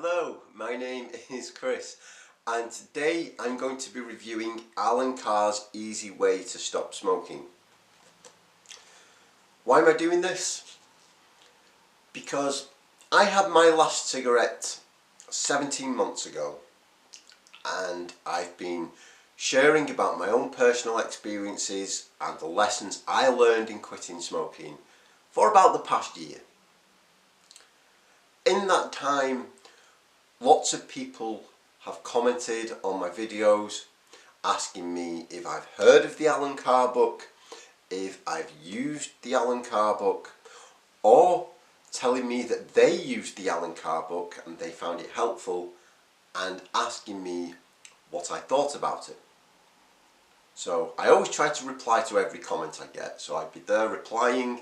Hello, my name is Chris and today I'm going to be reviewing Alan Carr's Easy Way to Stop Smoking. Why am I doing this? Because I had my last cigarette 17 months ago and I've been sharing about my own personal experiences and the lessons I learned in quitting smoking for about the past year. In that time, lots of people have commented on my videos asking me if I've heard of the Alan Carr book, if I've used the Alan Carr book, or telling me that they used the Alan Carr book and they found it helpful and asking me what I thought about it. So I always try to reply to every comment I get, so I'd be there replying,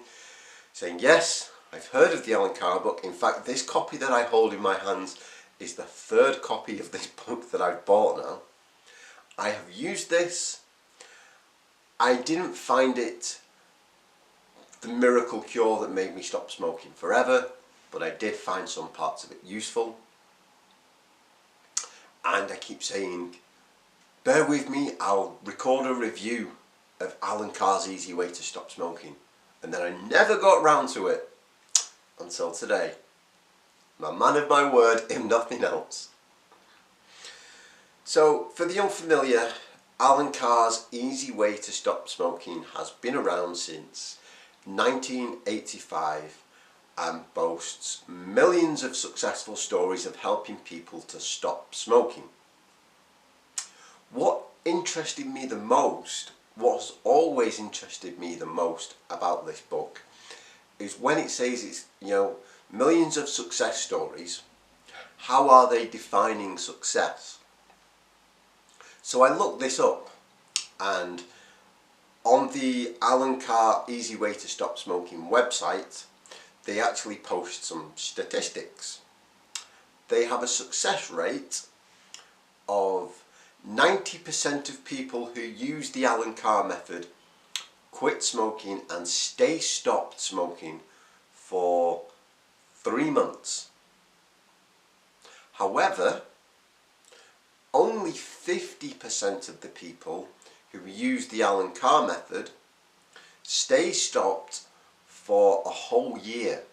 saying yes, I've heard of the Alan Carr book. In fact, this copy that I hold in my hands is the third copy of this book that I've bought now. I have used this. I didn't find it the miracle cure that made me stop smoking forever, but I did find some parts of it useful. And I keep saying, bear with me, I'll record a review of Alan Carr's Easy Way to Stop Smoking. And then I never got round to it until today. I'm a man of my word, if nothing else. So, for the unfamiliar, Alan Carr's Easy Way to Stop Smoking has been around since 1985 and boasts millions of successful stories of helping people to stop smoking. What interested me the most, what's always interested me the most about this book, is when it says it's, millions of success stories. How are they defining success? So I looked this up, and on the Alan Carr Easy Way to Stop Smoking website, they actually post some statistics. They have a success rate of 90% of people who use the Alan Carr method quit smoking and stay stopped smoking for 3 months. However, only 50% of the people who use the Alan Carr method stay stopped for a whole year.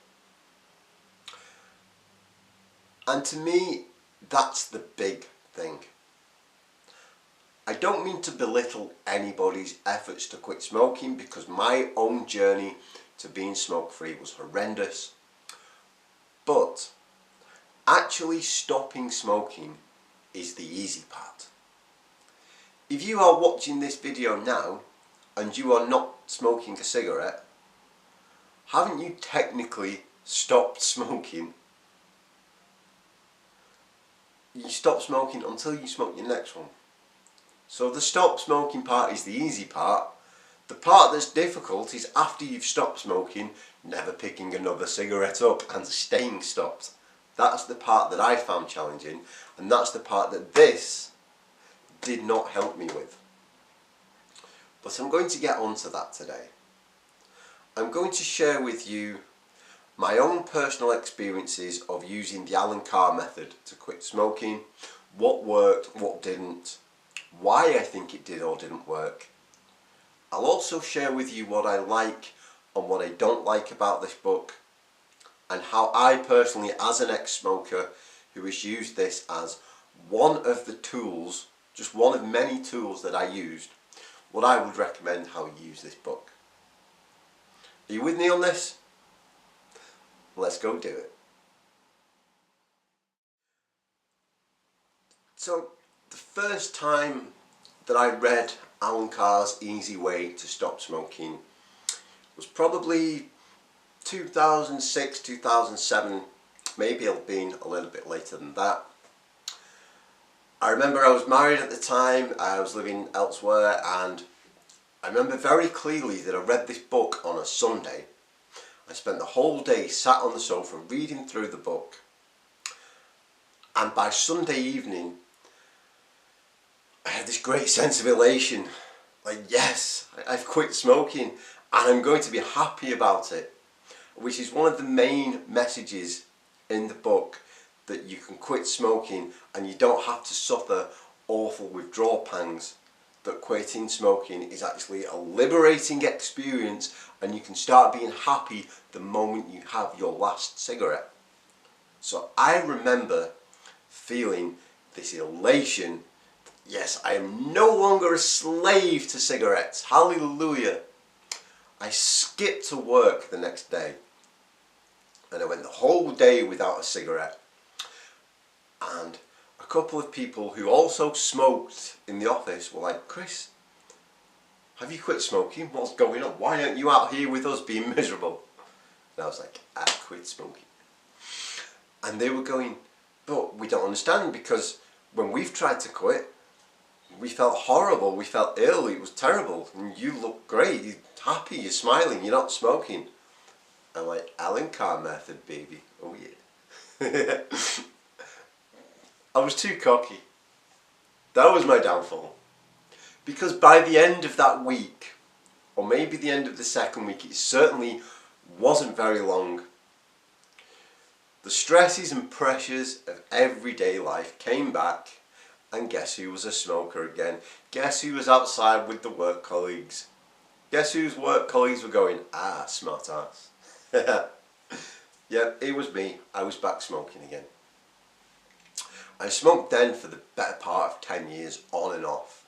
And to me, that's the big thing. I don't mean to belittle anybody's efforts to quit smoking, because my own journey to being smoke-free was horrendous. But actually stopping smoking is the easy part. If you are watching this video now and you are not smoking a cigarette, haven't you technically stopped smoking? You stop smoking until you smoke your next one. So the stop smoking part is the easy part. The part that's difficult is after you've stopped smoking, never picking another cigarette up and staying stopped. That's the part that I found challenging, and that's the part that this did not help me with. But I'm going to get onto that today. I'm going to share with you my own personal experiences of using the Alan Carr method to quit smoking, what worked, what didn't, why I think it did or didn't work. I'll also share with you what I like and what I don't like about this book, and how I personally, as an ex-smoker who has used this as one of the tools, just one of many tools that I used, what I would recommend how you use this book. Are you with me on this? Let's go do it. So, the first time that I read Alan Carr's Easy Way to Stop Smoking was probably 2006, 2007, maybe it'll been a little bit later than that. I remember I was married at the time, I was living elsewhere, and I remember very clearly that I read this book on a Sunday. I spent the whole day sat on the sofa reading through the book, and by Sunday evening I had this great sense of elation, like yes, I've quit smoking and I'm going to be happy about it, which is one of the main messages in the book, that you can quit smoking and you don't have to suffer awful withdrawal pangs, that quitting smoking is actually a liberating experience and you can start being happy the moment you have your last cigarette. So I remember feeling this elation. Yes, I am no longer a slave to cigarettes. Hallelujah. I skipped to work the next day and I went the whole day without a cigarette. And a couple of people who also smoked in the office were like, Chris, have you quit smoking? What's going on? Why aren't you out here with us being miserable? And I was like, I quit smoking. And they were going, but we don't understand, because when we've tried to quit, we felt horrible, we felt ill, it was terrible. And you look great, you're happy, you're smiling, you're not smoking. I'm like, Alan Carr method, baby. Oh yeah. I was too cocky. That was my downfall. Because by the end of that week, or maybe the end of the second week, it certainly wasn't very long, the stresses and pressures of everyday life came back, and guess who was a smoker again? Guess who was outside with the work colleagues? Guess whose work colleagues were going, ah, smart ass. Yeah, it was me. I was back smoking again. I smoked then for the better part of 10 years, on and off.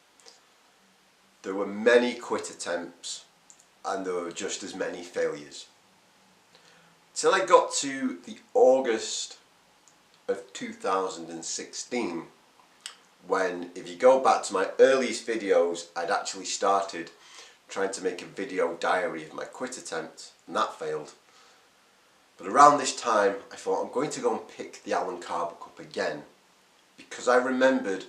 There were many quit attempts, and there were just as many failures. Till I got to the August of 2016, when, if you go back to my earliest videos, I'd actually started trying to make a video diary of my quit attempt, and that failed. But around this time, I thought I'm going to go and pick the Alan Carr book up again, because I remembered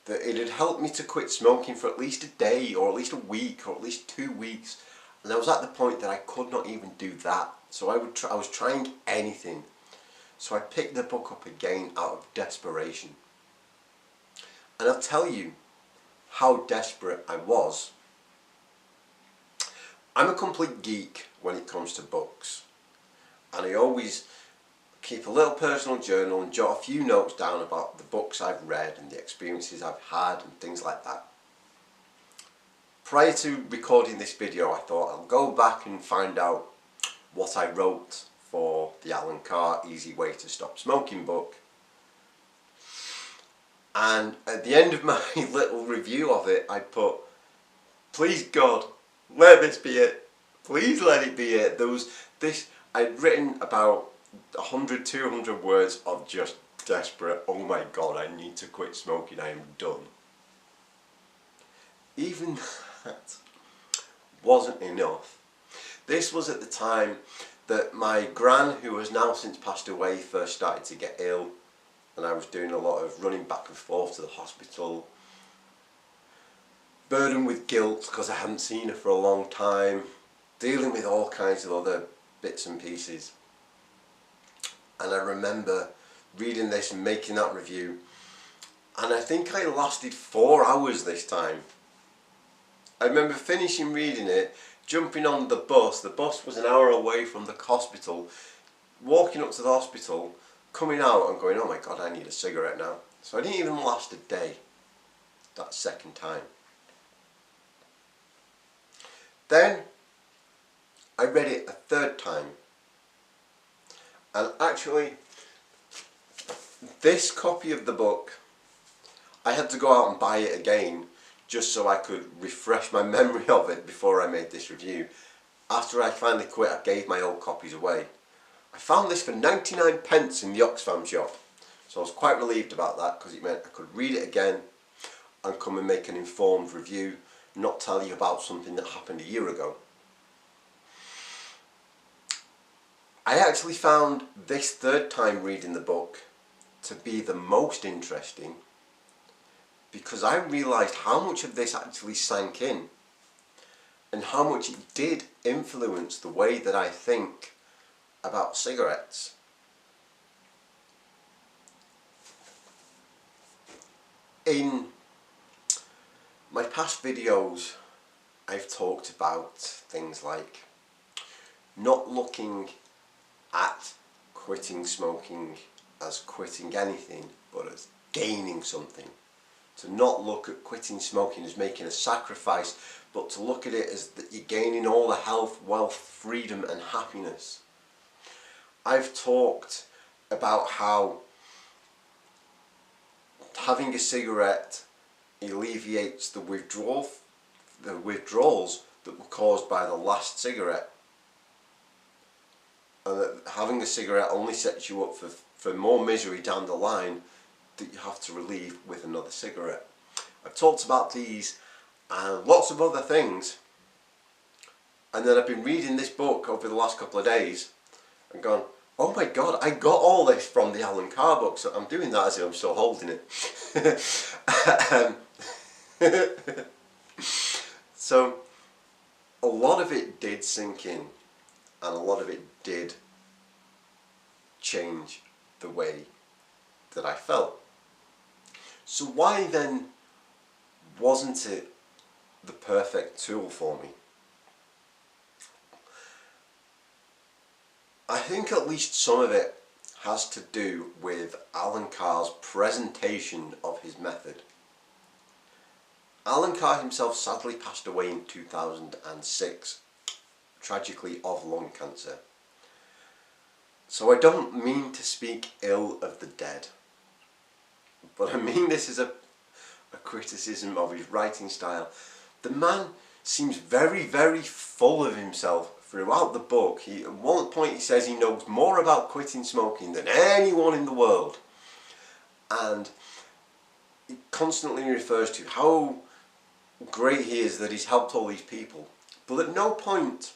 that it had helped me to quit smoking for at least a day, or at least a week, or at least 2 weeks, and I was at the point that I could not even do that. So I was trying anything. So I picked the book up again out of desperation. And I'll tell you how desperate I was. I'm a complete geek when it comes to books. And I always keep a little personal journal and jot a few notes down about the books I've read and the experiences I've had and things like that. Prior to recording this video, I thought I'll go back and find out what I wrote for the Alan Carr Easy Way to Stop Smoking book. And at the end of my little review of it, I put, please God, let this be it. Please let it be it. I'd written about 100, 200 words of just desperate, oh my God, I need to quit smoking, I am done. Even that wasn't enough. This was at the time that my gran, who has now since passed away, first started to get ill, and I was doing a lot of running back and forth to the hospital, burdened with guilt because I hadn't seen her for a long time, dealing with all kinds of other bits and pieces. And I remember reading this and making that review, and I think I lasted 4 hours this time. I remember finishing reading it, jumping on the bus was an hour away from the hospital, walking up to the hospital, coming out and going, oh my God, I need a cigarette now. So I didn't even last a day that second time. Then I read it a third time, and actually this copy of the book, I had to go out and buy it again just so I could refresh my memory of it before I made this review. After I finally quit, I gave my old copies away. I found this for 99 pence in the Oxfam shop, so I was quite relieved about that, because it meant I could read it again and come and make an informed review, not tell you about something that happened a year ago. I actually found this third time reading the book to be the most interesting, because I realised how much of this actually sank in and how much it did influence the way that I think about cigarettes. In my past videos, I've talked about things like not looking at quitting smoking as quitting anything, but as gaining something. To not look at quitting smoking as making a sacrifice, but to look at it as that you're gaining all the health, wealth, freedom and happiness. I've talked about how having a cigarette alleviates the withdrawals that were caused by the last cigarette, and that having a cigarette only sets you up for more misery down the line that you have to relieve with another cigarette. I've talked about these and lots of other things, and then I've been reading this book over the last couple of days and gone, oh my god, I got all this from the Alan Carr book. So I'm doing that as if I'm still holding it. So a lot of it did sink in, and a lot of it did change the way that I felt. So why then wasn't it the perfect tool for me? I think at least some of it has to do with Alan Carr's presentation of his method. Alan Carr himself sadly passed away in 2006, tragically of lung cancer. So I don't mean to speak ill of the dead, but I mean this as a criticism of his writing style. The man seems very, very full of himself throughout the book. At one point he says he knows more about quitting smoking than anyone in the world, and he constantly refers to how great he is that he's helped all these people, but at no point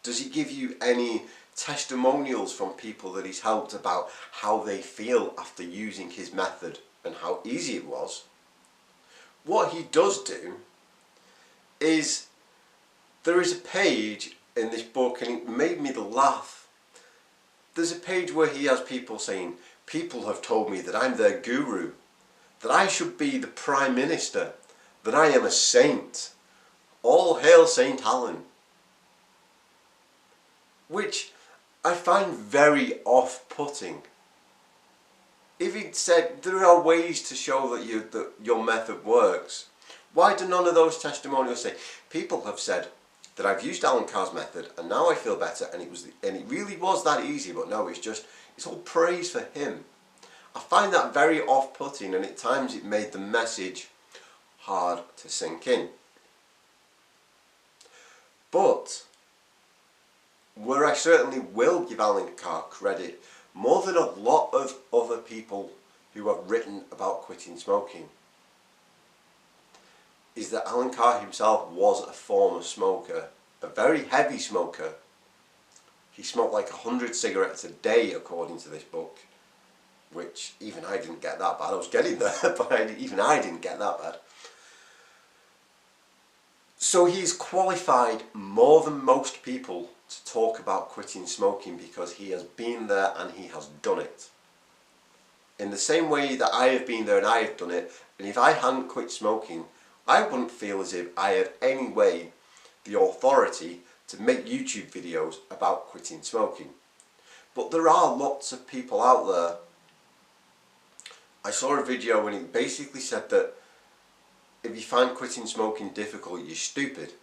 does he give you any testimonials from people that he's helped about how they feel after using his method and how easy it was. What he does do is, there is a page in this book, and it made me laugh. There's a page where he has people saying, people have told me that I'm their guru, that I should be the Prime Minister, that I am a saint. All hail Saint Alan. Which I find very off-putting. If he'd said there are ways to show that your method works, why do none of those testimonials say, people have said that I've used Alan Carr's method and now I feel better, and it really was that easy, but no, it's all praise for him. I find that very off-putting, and at times it made the message hard to sink in. But where I certainly will give Alan Carr credit, more than a lot of other people who have written about quitting smoking, is that Alan Carr himself was a former smoker, a very heavy smoker. He smoked like 100 cigarettes a day according to this book, which even I didn't get that bad. I was getting there, but even I didn't get that bad. So he's qualified more than most people to talk about quitting smoking, because he has been there and he has done it. In the same way that I have been there and I have done it, and if I hadn't quit smoking, I wouldn't feel as if I had any way the authority to make YouTube videos about quitting smoking. But there are lots of people out there. I saw a video and it basically said that if you find quitting smoking difficult, you're stupid.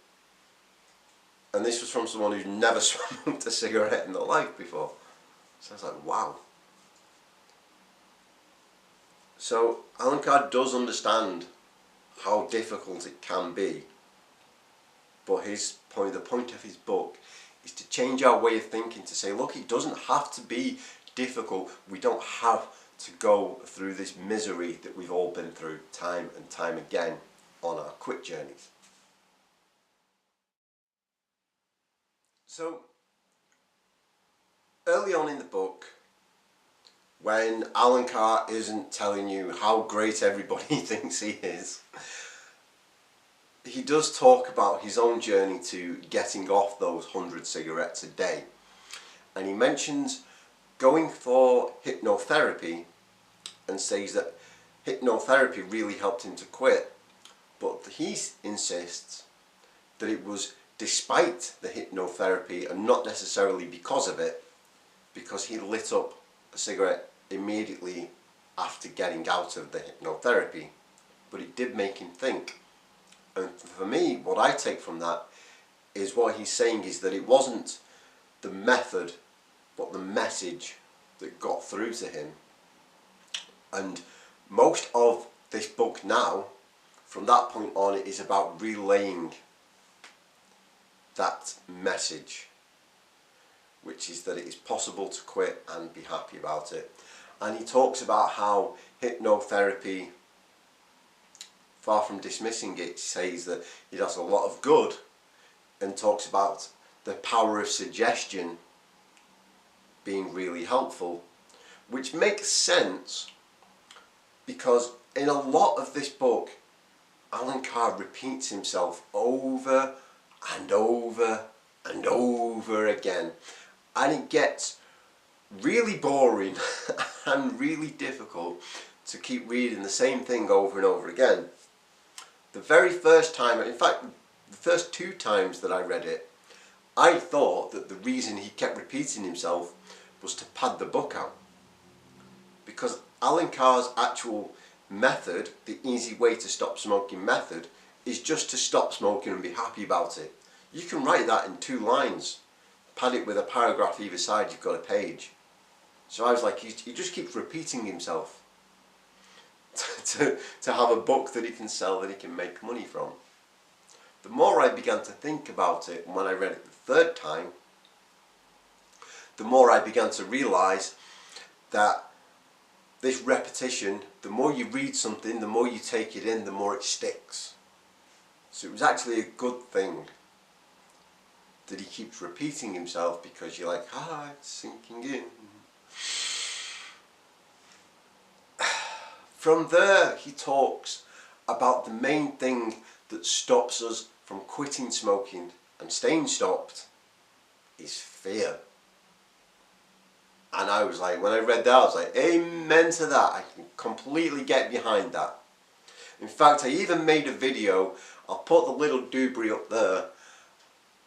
And this was from someone who's never smoked a cigarette in their life before. So I was like, wow. So Alan Carr does understand how difficult it can be. But the point of his book is to change our way of thinking, to say, look, it doesn't have to be difficult. We don't have to go through this misery that we've all been through time and time again on our quit journeys. So, early on in the book, when Alan Carr isn't telling you how great everybody thinks he is, he does talk about his own journey to getting off those 100 cigarettes a day. And he mentions going for hypnotherapy and says that hypnotherapy really helped him to quit. But he insists that it was despite the hypnotherapy and not necessarily because of it, because he lit up a cigarette immediately after getting out of the hypnotherapy, but it did make him think. And for me, what I take from that is what he's saying is that it wasn't the method, but the message that got through to him. And most of this book now, from that point on, it is about relaying that message, which is that it is possible to quit and be happy about it. And he talks about how hypnotherapy, far from dismissing it, says that it does a lot of good, and talks about the power of suggestion being really helpful, which makes sense because in a lot of this book, Alan Carr repeats himself over and over and over again, and it gets really boring and really difficult to keep reading the same thing over and over again. The very first time, in fact the first 2 times that I read it, I thought that the reason he kept repeating himself was to pad the book out, because Alan Carr's actual method, the easy way to stop smoking method, is just to stop smoking and be happy about it. You can write that in 2 lines, pad it with a paragraph either side, you've got a page. So I was like, he just keeps repeating himself to have a book that he can sell, that he can make money from. The more I began to think about it, and when I read it the 3rd time, the more I began to realise that this repetition, the more you read something, the more you take it in, the more it sticks. So it was actually a good thing that he keeps repeating himself, because you're like, it's sinking in. From there, he talks about the main thing that stops us from quitting smoking and staying stopped is fear. And I was like, when I read that, I was like, amen to that. I can completely get behind that. In fact, I even made a video, I'll put the little doobry up there,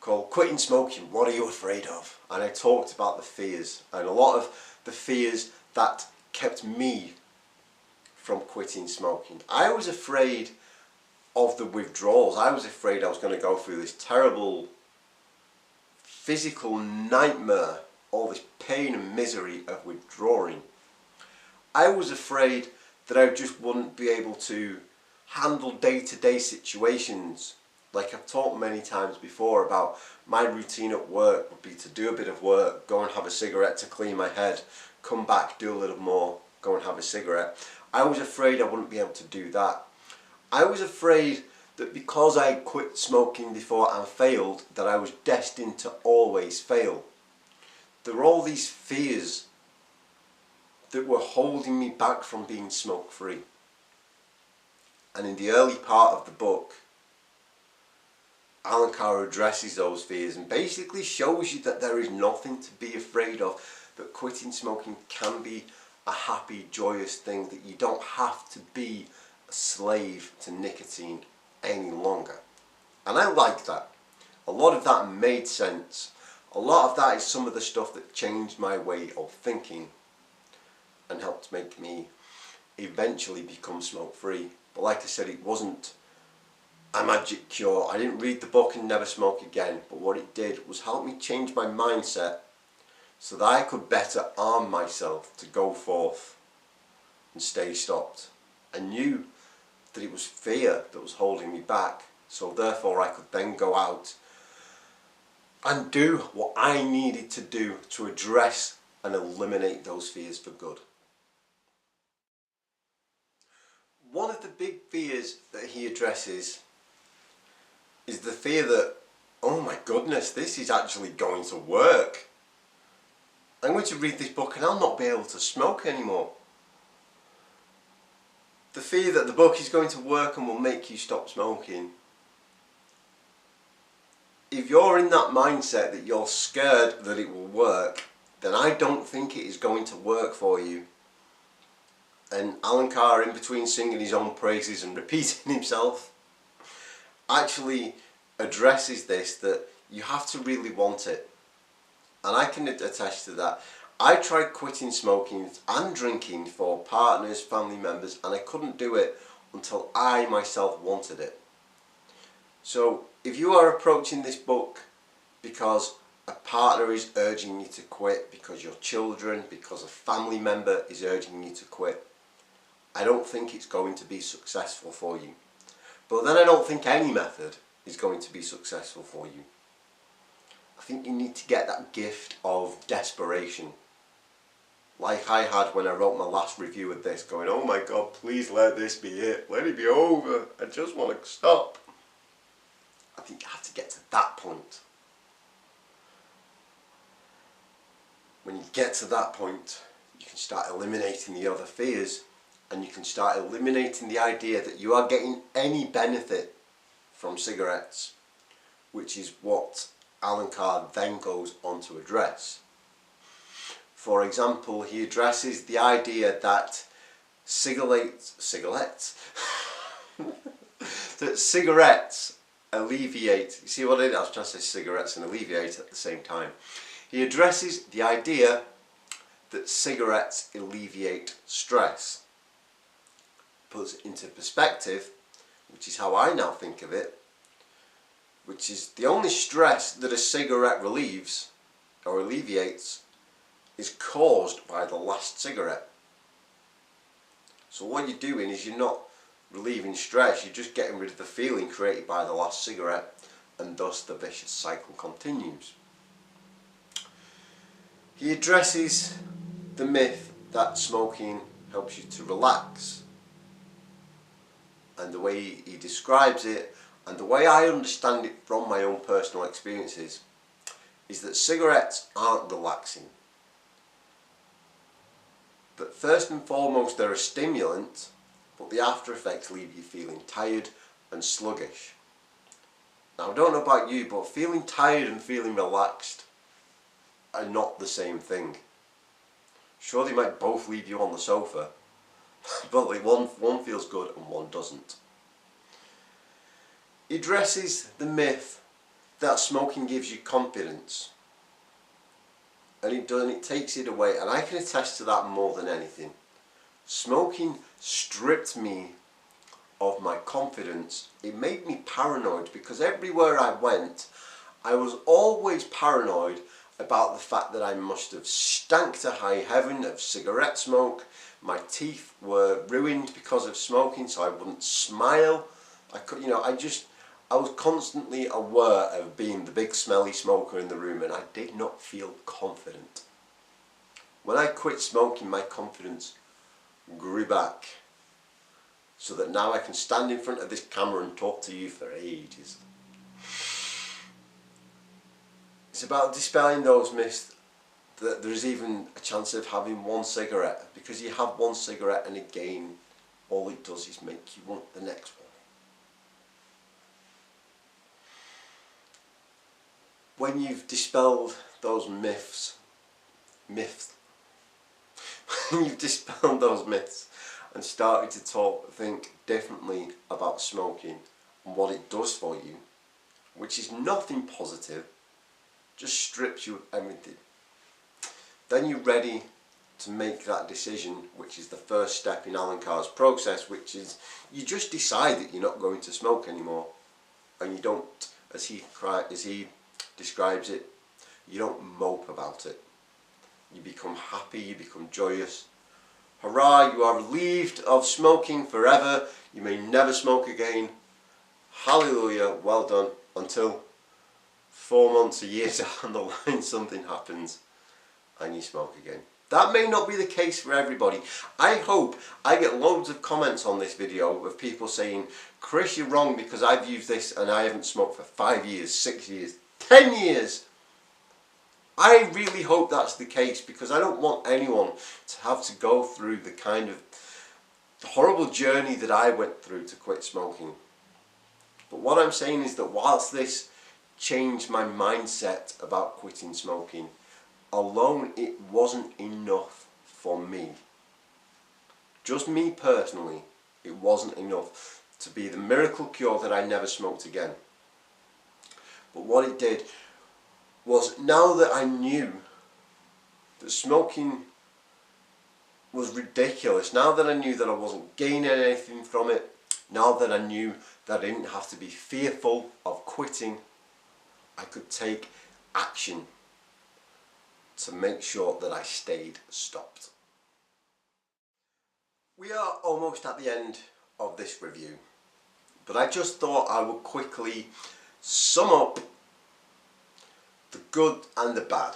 called Quitting Smoking, What Are You Afraid Of? And I talked about the fears, and a lot of the fears that kept me from quitting smoking. I was afraid of the withdrawals. I was afraid I was going to go through this terrible physical nightmare, all this pain and misery of withdrawing. I was afraid that I just wouldn't be able to handle day-to-day situations. Like I've talked many times before about my routine at work would be to do a bit of work, go and have a cigarette to clean my head, come back, do a little more, go and have a cigarette. I was afraid I wouldn't be able to do that. I was afraid that because I quit smoking before and failed, that I was destined to always fail. There were all these fears that were holding me back from being smoke-free. And in the early part of the book, Alan Carr addresses those fears and basically shows you that there is nothing to be afraid of, that quitting smoking can be a happy, joyous thing, that you don't have to be a slave to nicotine any longer. And I like that. A lot of that made sense. A lot of that is some of the stuff that changed my way of thinking and helped make me eventually become smoke-free. But like I said, it wasn't a magic cure. I didn't read the book and never smoke again, but what it did was help me change my mindset so that I could better arm myself to go forth and stay stopped. I knew that it was fear that was holding me back, so therefore I could then go out and do what I needed to do to address and eliminate those fears for good. One of the big fears that he addresses is the fear that, oh my goodness, this is actually going to work. I'm going to read this book and I'll not be able to smoke anymore. The fear that the book is going to work and will make you stop smoking. If you're in that mindset that you're scared that it will work, then I don't think it is going to work for you. And Alan Carr, in between singing his own praises and repeating himself, actually addresses this, that you have to really want it. And I can attest to that. I tried quitting smoking and drinking for partners, family members, and I couldn't do it until I myself wanted it. So if you are approaching this book because a partner is urging you to quit, because your children, because a family member is urging you to quit, I don't think it's going to be successful for you. But then I don't think any method is going to be successful for you. I think you need to get that gift of desperation. Like I had when I wrote my last review of this, going, oh my God, please let this be it. Let it be over. I just want to stop. I think you have to get to that point. When you get to that point, you can start eliminating the other fears, and you can start eliminating the idea that you are getting any benefit from cigarettes, which is what Alan Carr then goes on to address. For example, he addresses the idea that cigarettes alleviate, you see what I did? I was trying to say cigarettes and alleviate at the same time. He addresses the idea that cigarettes alleviate stress. Puts it into perspective, which is how I now think of it, which is the only stress that a cigarette relieves or alleviates is caused by the last cigarette. So what you're doing is you're not relieving stress, you're just getting rid of the feeling created by the last cigarette, and thus the vicious cycle continues. He addresses the myth that smoking helps you to relax, and the way he describes it, and the way I understand it from my own personal experiences, is that cigarettes aren't relaxing. That first and foremost they're a stimulant, but the after effects leave you feeling tired and sluggish. Now I don't know about you, but feeling tired and feeling relaxed are not the same thing. Sure, they might both leave you on the sofa, but like one feels good and one doesn't. He addresses the myth that smoking gives you confidence, and it takes it away, and I can attest to that more than anything. Smoking stripped me of my confidence. It made me paranoid, because everywhere I went I was always paranoid about the fact that I must have stank to high heaven of cigarette smoke. My teeth were ruined because of smoking, so I wouldn't smile. I was constantly aware of being the big smelly smoker in the room, and I did not feel confident. When I quit smoking, my confidence grew back, so that now I can stand in front of this camera and talk to you for ages. It's about dispelling those myths that there's even a chance of having one cigarette, because you have one cigarette and again all it does is make you want the next one. When you've dispelled those myths, when you've dispelled those myths and started to think differently about smoking and what it does for you, which is nothing positive, just strips you of everything, then you're ready to make that decision, which is the first step in Alan Carr's process, which is you just decide that you're not going to smoke anymore, and you don't, as he describes it, you don't mope about it. You become happy, you become joyous. Hurrah, you are relieved of smoking forever. You may never smoke again. Hallelujah, well done. Until 4 months, a year down the line, something happens and you smoke again. That may not be the case for everybody. I hope I get loads of comments on this video of people saying, Chris, you're wrong because I've used this and I haven't smoked for 5 years, 6 years, 10 years. I really hope that's the case, because I don't want anyone to have to go through the kind of horrible journey that I went through to quit smoking. But what I'm saying is that whilst this changed my mindset about quitting smoking, alone it wasn't enough for me. Just me personally, it wasn't enough to be the miracle cure that I never smoked again. But what it did was, now that I knew that smoking was ridiculous. Now that I knew that I wasn't gaining anything from it, now that I knew that I didn't have to be fearful of quitting, I could take action to make sure that I stayed stopped. We are almost at the end of this review, but I just thought I would quickly sum up the good and the bad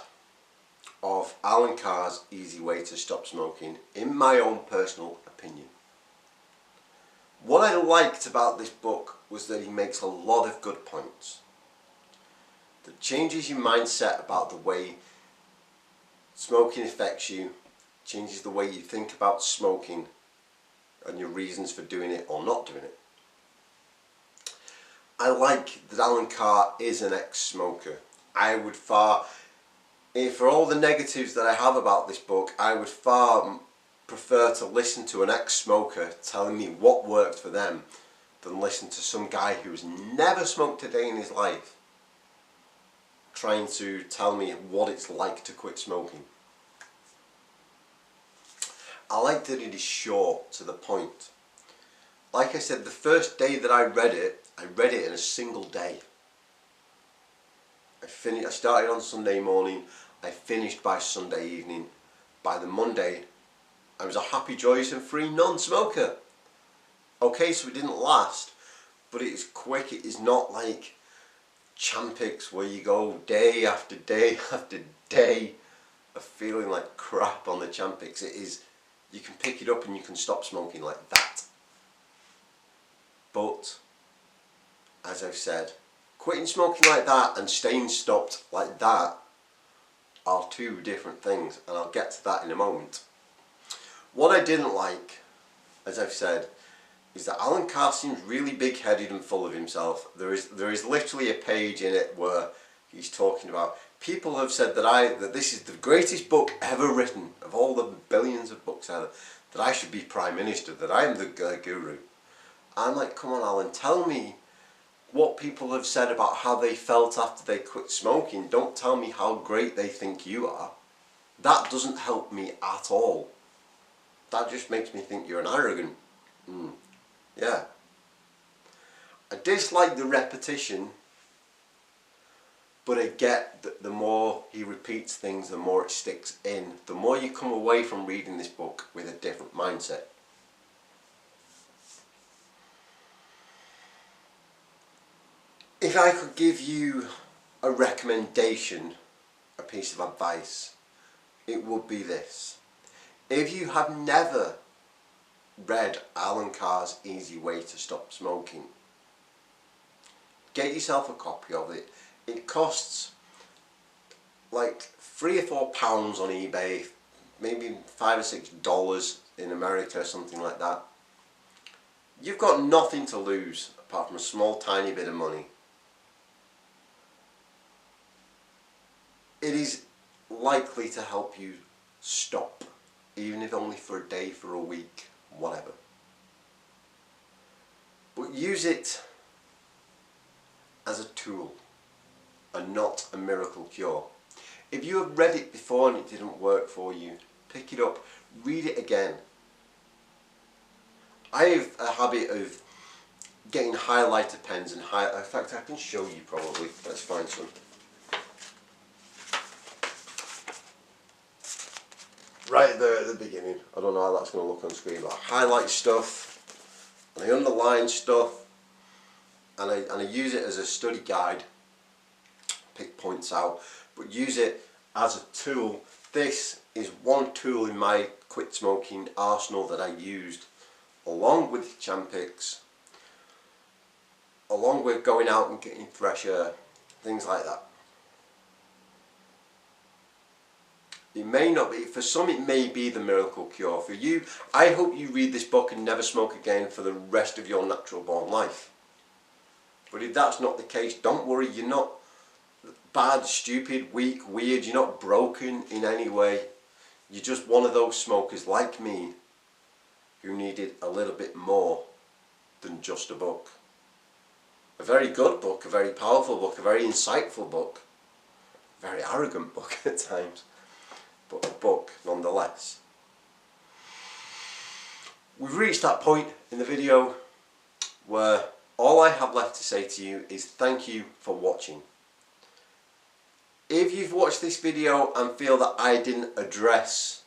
of Alan Carr's Easy Way to Stop Smoking, in my own personal opinion. What I liked about this book was that he makes a lot of good points that changes your mindset about the way smoking affects you, changes the way you think about smoking and your reasons for doing it or not doing it. I like that Alan Carr is an ex-smoker. I would far, for all the negatives that I have about this book, I would far prefer to listen to an ex-smoker telling me what worked for them than listen to some guy who's never smoked a day in his life trying to tell me what it's like to quit smoking. I like that it is short, to the point. Like I said, the first day that I read it in a single day. I started on Sunday morning, I finished by Sunday evening. By the Monday, I was a happy, joyous and free non-smoker. Okay, so it didn't last, but it is quick. It is not like Champix where you go day after day after day of feeling like crap on the Champix. It is, you can pick it up and you can stop smoking like that. But, as I've said, quitting smoking like that and staying stopped like that are two different things, and I'll get to that in a moment. What I didn't like, as I've said, is that Alan Carr seems really big-headed and full of himself. There is literally a page in it where he's talking about, people have said that this is the greatest book ever written, of all the billions of books out there, that I should be Prime Minister, that I am the guru. I'm like, come on Alan, tell me what people have said about how they felt after they quit smoking. Don't tell me how great they think you are. That doesn't help me at all. That just makes me think you're an arrogant. Yeah. I dislike the repetition, but I get that the more he repeats things, the more it sticks in. The more you come away from reading this book with a different mindset. If I could give you a recommendation, a piece of advice, it would be this. If you have never read Alan Carr's Easy Way to Stop Smoking, get yourself a copy of it. It costs like £3 or £4 on eBay, maybe $5 or $6 in America, something like that. You've got nothing to lose apart from a small tiny bit of money. It is likely to help you stop, even if only for a day, for a week, whatever. But use it as a tool and not a miracle cure. If you have read it before and it didn't work for you, pick it up, read it again. I have a habit of getting highlighter pens and in fact I can show you probably. Let's find some. Right there at the beginning. I don't know how that's going to look on screen, but I highlight stuff and I underline stuff and I use it as a study guide, pick points out, but use it as a tool. This is one tool in my quit smoking arsenal that I used along with Champix, along with going out and getting fresh air, things like that. It may not be, for some it may be the miracle cure. For you, I hope you read this book and never smoke again for the rest of your natural born life. But if that's not the case, don't worry, you're not bad, stupid, weak, weird, you're not broken in any way. You're just one of those smokers like me who needed a little bit more than just a book. A very good book, a very powerful book, a very insightful book, a very arrogant book at times. but a book nonetheless. We've reached that point in the video where all I have left to say to you is thank you for watching. If you've watched this video and feel that I didn't address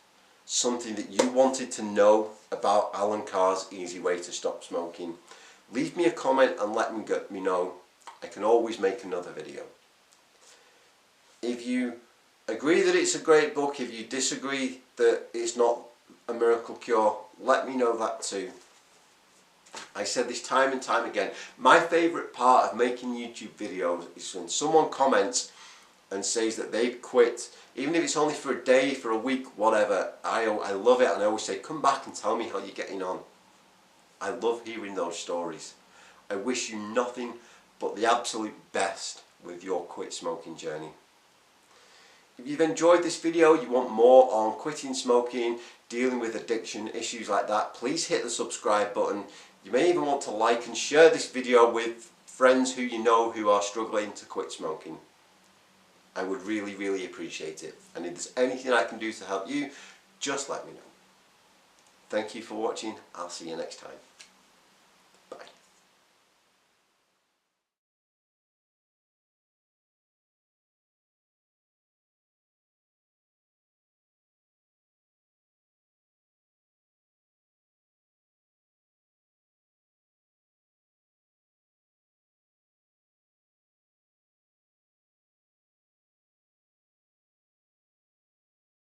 something that you wanted to know about Alan Carr's Easy Way to Stop Smoking, leave me a comment and let me know. I can always make another video. If you agree that it's a great book, if you disagree that it's not a miracle cure, let me know that too. I said this time and time again, my favourite part of making YouTube videos is when someone comments and says that they've quit, even if it's only for a day, for a week, whatever. I love it, and I always say, come back and tell me how you're getting on. I love hearing those stories. I wish you nothing but the absolute best with your quit smoking journey. If you've enjoyed this video, you want more on quitting smoking, dealing with addiction, issues like that, please hit the subscribe button. You may even want to like and share this video with friends who you know who are struggling to quit smoking. I would really, really appreciate it. And if there's anything I can do to help you, just let me know. Thank you for watching. I'll see you next time.